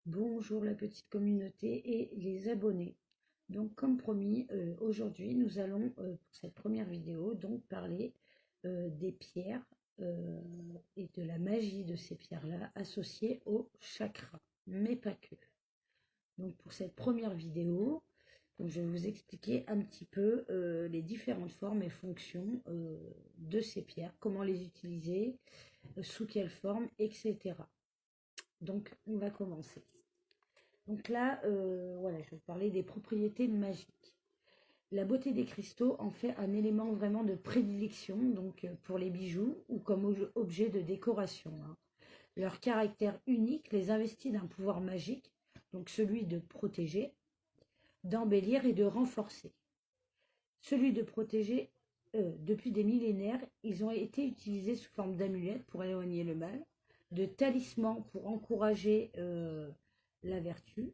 Bonjour la petite communauté et les abonnés. Donc comme promis, aujourd'hui nous allons pour cette première vidéo donc parler des pierres euh, et de la magie de ces pierres-là associées au chakra, mais pas que. Donc pour cette première vidéo, donc, je vais vous expliquer un petit peu les différentes formes et fonctions de ces pierres, comment les utiliser, sous quelle forme, etc. Donc on va commencer. Donc là, voilà, je vais vous parler des propriétés magiques. La beauté des cristaux en fait un élément vraiment de prédilection donc pour les bijoux ou comme objet de décoration, hein. Leur caractère unique les investit d'un pouvoir magique, donc celui de protéger, d'embellir et de renforcer. Celui de protéger, depuis des millénaires, ils ont été utilisés sous forme d'amulettes pour éloigner le mal, de talismans pour encourager la vertu,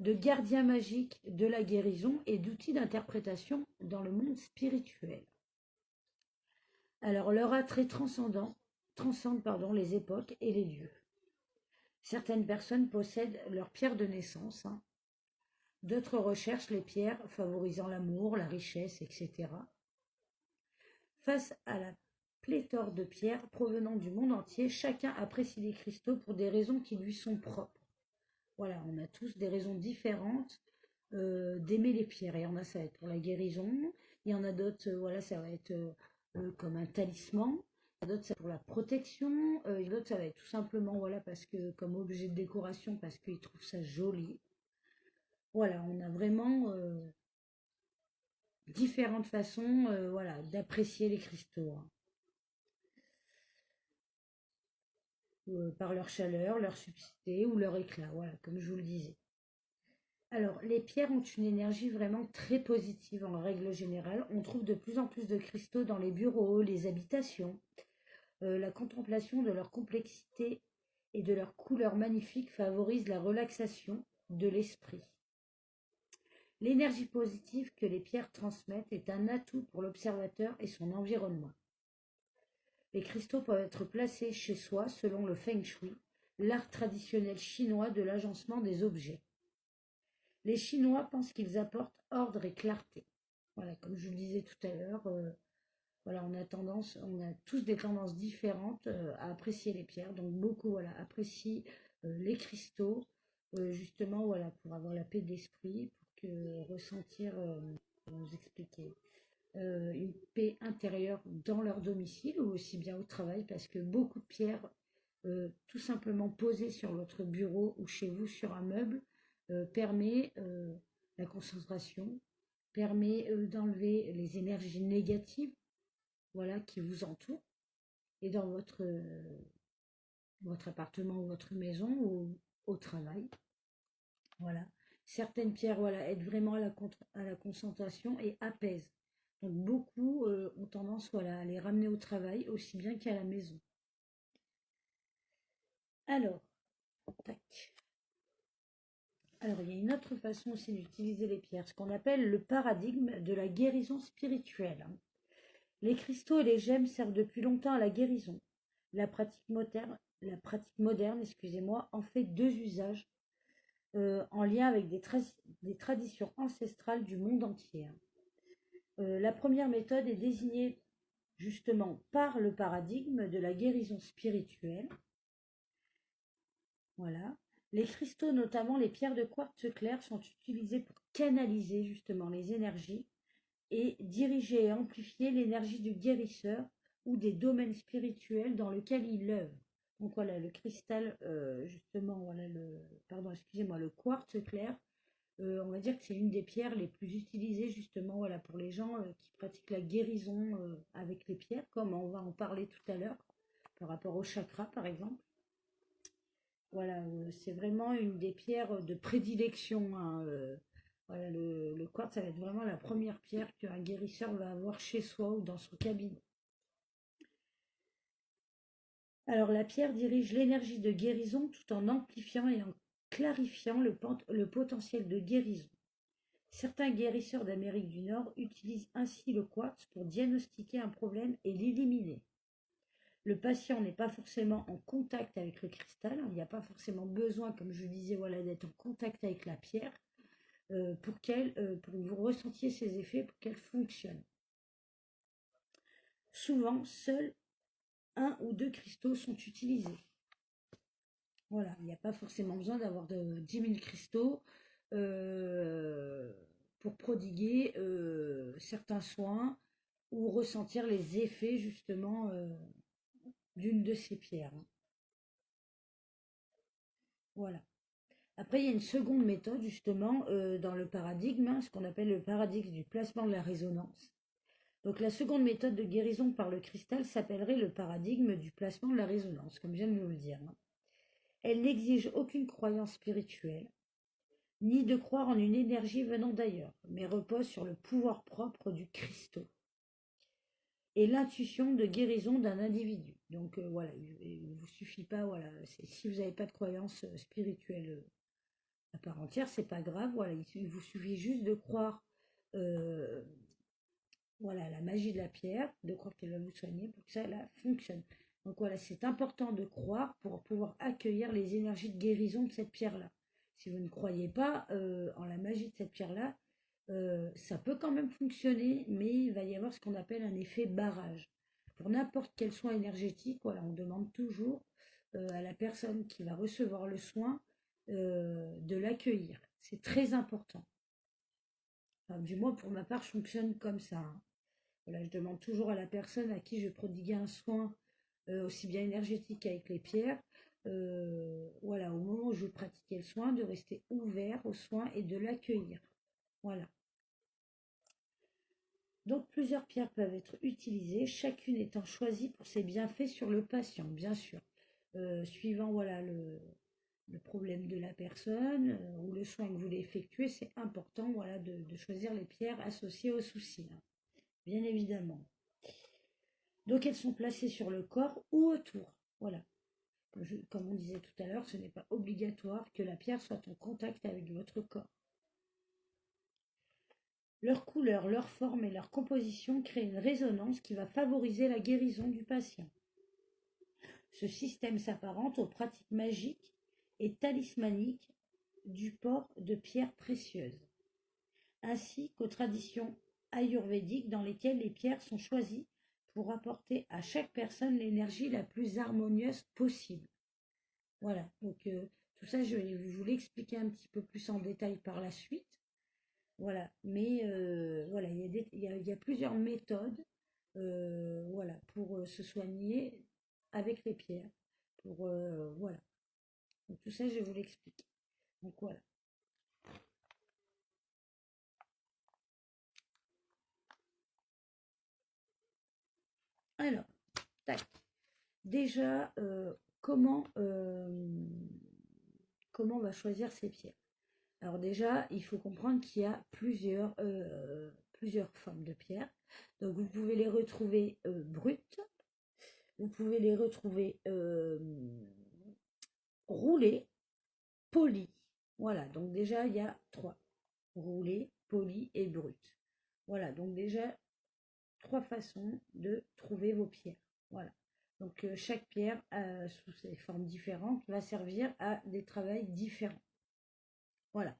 de gardien magique de la guérison et d'outils d'interprétation dans le monde spirituel. Alors leur attrait transcende les époques et les lieux. Certaines personnes possèdent leur pierre de naissance, hein. D'autres recherchent les pierres favorisant l'amour, la richesse, etc. Face à la pléthore de pierres provenant du monde entier, chacun apprécie les cristaux pour des raisons qui lui sont propres. Voilà, on a tous des raisons différentes d'aimer les pierres. Il y en a, ça va être pour la guérison. Il y en a d'autres, voilà, ça va être comme un talisman. Il y en a d'autres, c'est pour la protection. Il y en a d'autres, ça va être tout simplement, voilà, parce que comme objet de décoration, parce qu'ils trouvent ça joli. Voilà, on a vraiment différentes façons, voilà, d'apprécier les cristaux, hein. Par leur chaleur, leur subtilité ou leur éclat, voilà, comme je vous le disais. Alors, les pierres ont une énergie vraiment très positive en règle générale. On trouve de plus en plus de cristaux dans les bureaux, les habitations. La contemplation de leur complexité et de leur couleur magnifique favorise la relaxation de l'esprit. L'énergie positive que les pierres transmettent est un atout pour l'observateur et son environnement. Les cristaux peuvent être placés chez soi selon le feng shui, l'art traditionnel chinois de l'agencement des objets. Les Chinois pensent qu'ils apportent ordre et clarté. Voilà, comme je le disais tout à l'heure, voilà, on a tous des tendances différentes à apprécier les pierres. Donc beaucoup, voilà, apprécient les cristaux, justement, voilà, pour avoir la paix d'esprit, pour que ressentir, comment vous expliquer, une paix intérieure dans leur domicile ou aussi bien au travail, parce que beaucoup de pierres, tout simplement posées sur votre bureau ou chez vous sur un meuble, permet la concentration, permet d'enlever les énergies négatives, voilà, qui vous entourent, et dans votre appartement ou votre maison ou au travail. Voilà. Certaines pierres, voilà, aident vraiment à la concentration et apaisent. Donc beaucoup ont tendance, voilà, à les ramener au travail aussi bien qu'à la maison. Alors, tac. Alors, il y a une autre façon aussi d'utiliser les pierres, ce qu'on appelle le paradigme de la guérison spirituelle, hein. Les cristaux et les gemmes servent depuis longtemps à la guérison. La pratique moderne, excusez-moi, en fait deux usages en lien avec des traditions ancestrales du monde entier, hein. La première méthode est désignée justement par le paradigme de la guérison spirituelle. Voilà. Les cristaux, notamment les pierres de quartz clair, sont utilisés pour canaliser justement les énergies et diriger et amplifier l'énergie du guérisseur ou des domaines spirituels dans lesquels il œuvre. Donc voilà, le cristal, justement, voilà pardon, excusez-moi, le quartz clair, on va dire que c'est une des pierres les plus utilisées justement, voilà, pour les gens qui pratiquent la guérison avec les pierres, comme on va en parler tout à l'heure, par rapport au chakra par exemple. Voilà, c'est vraiment une des pierres de prédilection, hein, voilà, le quartz, ça va être vraiment la première pierre qu'un guérisseur va avoir chez soi ou dans son cabinet. Alors la pierre dirige l'énergie de guérison tout en amplifiant et en clarifiant le potentiel de guérison. Certains guérisseurs d'Amérique du Nord utilisent ainsi le quartz pour diagnostiquer un problème et l'éliminer. le patient n'est pas forcément en contact avec le cristal, il n'y a pas forcément besoin, comme je disais, voilà, d'être en contact avec la pierre pour que vous ressentiez ses effets, pour qu'elle fonctionne. Souvent, seuls un ou deux cristaux sont utilisés. Voilà, il n'y a pas forcément besoin d'avoir de 10 000 cristaux euh, pour prodiguer certains soins ou ressentir les effets justement d'une de ces pierres. Voilà. Après, il y a une seconde méthode justement dans le paradigme, ce qu'on appelle le paradigme du placement de la résonance. Donc la seconde méthode de guérison par le cristal s'appellerait le paradigme du placement de la résonance, comme je viens de vous le dire. Elle n'exige aucune croyance spirituelle, ni de croire en une énergie venant d'ailleurs, mais repose sur le pouvoir propre du cristaux et l'intuition de guérison d'un individu. Donc voilà, il ne vous suffit pas, voilà, si vous n'avez pas de croyance spirituelle à part entière, c'est pas grave, voilà, il vous suffit juste de croire euh, voilà, la magie de la pierre, de croire qu'elle va vous soigner pour que ça fonctionne. Donc voilà, c'est important de croire pour pouvoir accueillir les énergies de guérison de cette pierre-là. Si vous ne croyez pas en la magie de cette pierre-là, ça peut quand même fonctionner, mais il va y avoir ce qu'on appelle un effet barrage. Pour n'importe quel soin énergétique, voilà, on demande toujours à la personne qui va recevoir le soin de l'accueillir. C'est très important. Enfin, du moins, pour ma part, je fonctionne comme ça. Hein. Voilà, je demande toujours à la personne à qui je prodiguer un soin, aussi bien énergétique qu'avec les pierres, voilà, au moment où je pratiquais le soin, de rester ouvert au soin et de l'accueillir. Voilà. Donc plusieurs pierres peuvent être utilisées, chacune étant choisie pour ses bienfaits sur le patient, bien sûr, suivant voilà le problème de la personne ou le soin que vous voulez effectuer, c'est important voilà de choisir les pierres associées au souci, hein, bien évidemment. Donc elles sont placées sur le corps ou autour. Voilà. Comme on disait tout à l'heure, ce n'est pas obligatoire que la pierre soit en contact avec votre corps. Leur couleur, leur forme et leur composition créent une résonance qui va favoriser la guérison du patient. Ce système s'apparente aux pratiques magiques et talismaniques du port de pierres précieuses, ainsi qu'aux traditions ayurvédiques dans lesquelles les pierres sont choisies pour apporter à chaque personne l'énergie la plus harmonieuse possible. Voilà, donc tout ça, je vais vous l'expliquer un petit peu plus en détail par la suite. Voilà, mais voilà, il y a plusieurs méthodes voilà, pour se soigner avec les pierres. Voilà, donc tout ça, je vais vous l'expliquer. Donc voilà. Alors, tac. Déjà, comment on va choisir ces pierres? Alors déjà, il faut comprendre qu'il y a plusieurs formes de pierres. Donc vous pouvez les retrouver brutes, vous pouvez les retrouver roulées, polies. Voilà, donc déjà il y a trois. Roulées, polies et brutes. Voilà, donc déjà trois façons de trouver vos pierres. Voilà. Donc chaque pierre, sous ses formes différentes, va servir à des travails différents. Voilà.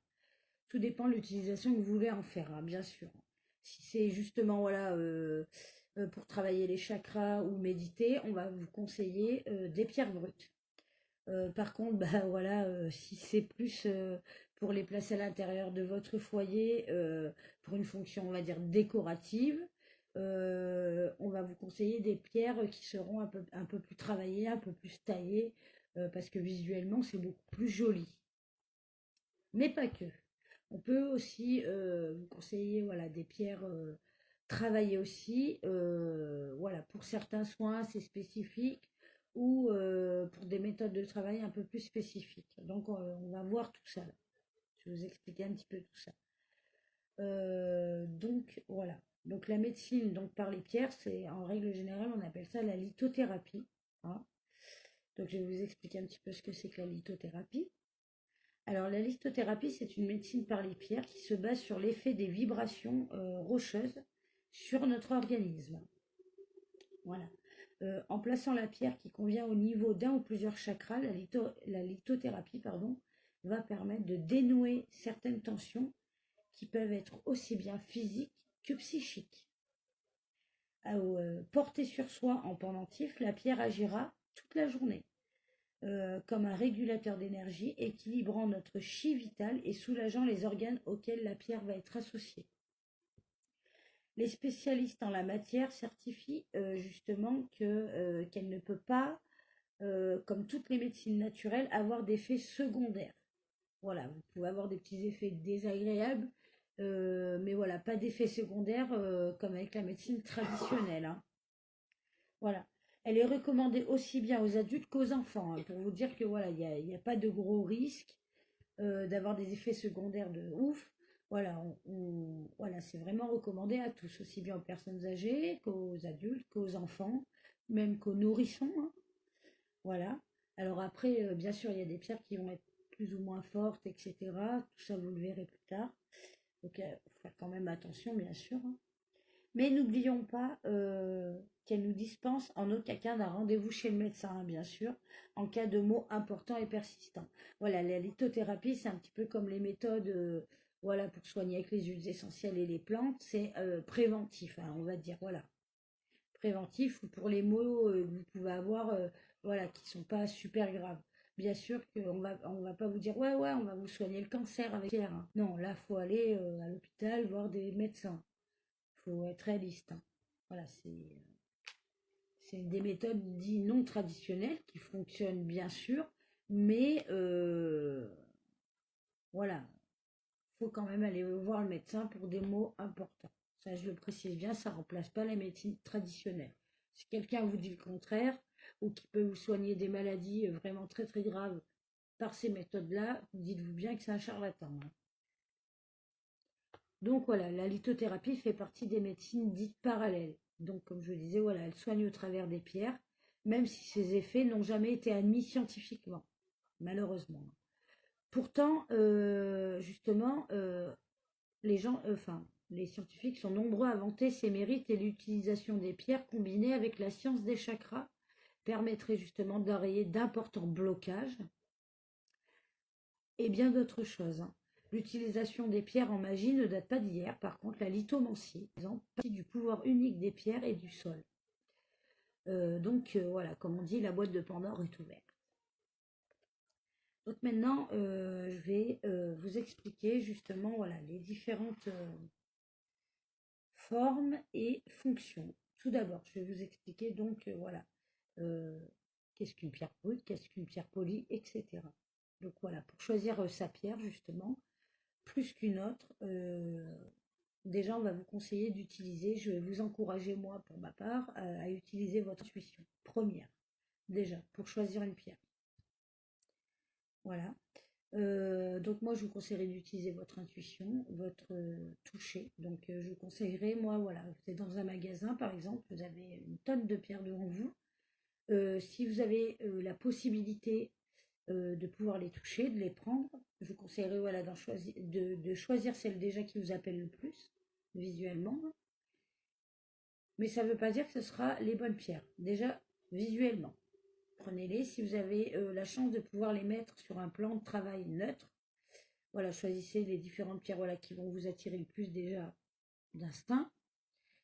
Tout dépend de l'utilisation que vous voulez en faire, hein, bien sûr. Si c'est justement voilà, pour travailler les chakras ou méditer, on va vous conseiller des pierres brutes. Par contre, bah, voilà, si c'est plus pour les placer à l'intérieur de votre foyer, pour une fonction, on va dire, décorative, on va vous conseiller des pierres qui seront un peu plus travaillées, un peu plus taillées, parce que visuellement, c'est beaucoup plus joli. Mais pas que. On peut aussi vous conseiller voilà, des pierres travaillées aussi. Voilà, pour certains soins, c'est spécifique ou pour des méthodes de travail un peu plus spécifiques. Donc, on va voir tout ça. Là. Je vais vous expliquer un petit peu tout ça. Donc, voilà. Donc, la médecine donc, par les pierres, c'est en règle générale, on appelle ça la lithothérapie. Hein. Donc, je vais vous expliquer un petit peu ce que c'est que la lithothérapie. Alors, la lithothérapie, c'est une médecine par les pierres qui se base sur l'effet des vibrations rocheuses sur notre organisme. Voilà. En plaçant la pierre qui convient au niveau d'un ou plusieurs chakras, la lithothérapie pardon, va permettre de dénouer certaines tensions qui peuvent être aussi bien physiques que psychiques. Portée sur soi en pendentif, la pierre agira toute la journée comme un régulateur d'énergie, équilibrant notre chi vital et soulageant les organes auxquels la pierre va être associée. Les spécialistes en la matière certifient justement qu'elle ne peut pas, comme toutes les médecines naturelles, avoir d'effets secondaires. Voilà, vous pouvez avoir des petits effets désagréables, mais voilà, pas d'effets secondaires comme avec la médecine traditionnelle, hein. Voilà. Elle est recommandée aussi bien aux adultes qu'aux enfants, hein, pour vous dire que voilà, il y a pas de gros risque d'avoir des effets secondaires de ouf. Voilà, voilà, c'est vraiment recommandé à tous, aussi bien aux personnes âgées qu'aux adultes, qu'aux enfants, même qu'aux nourrissons, hein. Voilà. Alors après, bien sûr, il y a des pierres qui vont être plus ou moins fortes, etc. Tout ça, vous le verrez plus tard. Donc, il faut faire quand même attention, bien sûr, hein. Mais n'oublions pas qu'elle nous dispense en aucun cas d'un rendez-vous chez le médecin, hein, bien sûr, en cas de maux importants et persistants. Voilà, la lithothérapie, c'est un petit peu comme les méthodes voilà, pour soigner avec les huiles essentielles et les plantes, c'est préventif, hein, on va dire, voilà. Préventif ou pour les maux que vous pouvez avoir, voilà, qui sont pas super graves. Bien sûr on va pas vous dire, ouais, ouais, on va vous soigner le cancer avec pierre, hein. Non, là, faut aller à l'hôpital voir des médecins. Faut être réaliste, hein. Voilà, c'est des méthodes dites non traditionnelles qui fonctionnent bien sûr, mais voilà, faut quand même aller voir le médecin pour des maux importants. Ça, je le précise bien, ça remplace pas la médecine traditionnelle. Si quelqu'un vous dit le contraire, ou qui peut vous soigner des maladies vraiment très très graves par ces méthodes-là, dites-vous bien que c'est un charlatan, hein. Donc voilà, la lithothérapie fait partie des médecines dites parallèles. Donc comme je le disais, voilà, elle soigne au travers des pierres, même si ses effets n'ont jamais été admis scientifiquement, malheureusement. Pourtant, justement, les scientifiques sont nombreux à vanter ses mérites et l'utilisation des pierres combinée avec la science des chakras permettrait justement d'enrayer d'importants blocages et bien d'autres choses, hein. L'utilisation des pierres en magie ne date pas d'hier. Par contre, la lithomancie, par exemple, fait partie du pouvoir unique des pierres et du sol. Voilà, comme on dit, la boîte de Pandore est ouverte. Donc maintenant, je vais vous expliquer justement voilà, les différentes formes et fonctions. Tout d'abord, je vais vous expliquer donc voilà, euh, qu'est-ce qu'une pierre brute, qu'est-ce qu'une pierre polie, etc. Donc voilà, pour choisir sa pierre justement, plus qu'une autre, déjà on va vous conseiller d'utiliser, je vais vous encourager moi pour ma part à utiliser votre intuition, première, déjà, pour choisir une pierre. Voilà. Donc moi je vous conseillerais d'utiliser votre intuition, votre toucher. Donc je vous conseillerais, moi voilà, vous êtes dans un magasin par exemple, vous avez une tonne de pierres devant vous. Si vous avez la possibilité de pouvoir les toucher, de les prendre, je vous conseillerais voilà, de choisir celle déjà qui vous appelle le plus visuellement. Mais ça ne veut pas dire que ce sera les bonnes pierres. Déjà visuellement. Prenez-les. Si vous avez la chance de pouvoir les mettre sur un plan de travail neutre, voilà, choisissez les différentes pierres voilà, qui vont vous attirer le plus déjà d'instinct.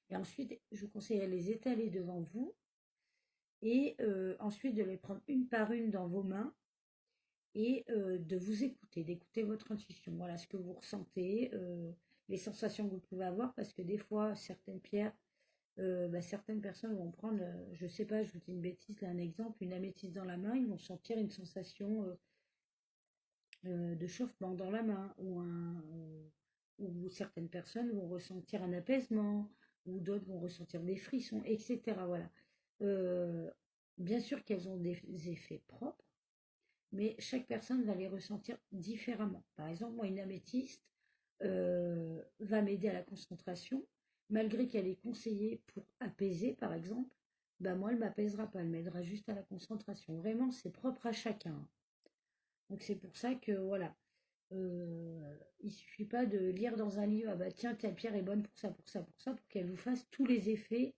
Et ensuite, je vous conseillerais de les étaler devant vous et ensuite de les prendre une par une dans vos mains et de vous écouter, d'écouter votre intuition. Voilà ce que vous ressentez, les sensations que vous pouvez avoir, parce que des fois, certaines pierres, certaines personnes vont prendre, je sais pas, je vous dis une bêtise, là un exemple, une améthyste dans la main, ils vont sentir une sensation de chauffement dans la main, ou certaines personnes vont ressentir un apaisement, ou d'autres vont ressentir des frissons, etc. Voilà. Euh, Bien sûr qu'elles ont des effets propres, mais chaque personne va les ressentir différemment. Par exemple, moi, une améthyste va m'aider à la concentration, malgré qu'elle est conseillée pour apaiser, par exemple, bah moi, elle ne m'apaisera pas, elle m'aidera juste à la concentration. Vraiment, c'est propre à chacun. Donc c'est pour ça que, voilà, il ne suffit pas de lire dans un livre, ah bah tiens, telle pierre est bonne pour ça, pour ça, pour ça, pour qu'elle vous fasse tous les effets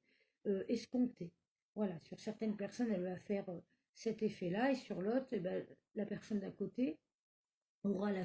escomptés. Voilà, sur certaines personnes, elle va faire cet effet-là, et sur l'autre, eh ben, la personne d'à côté aura la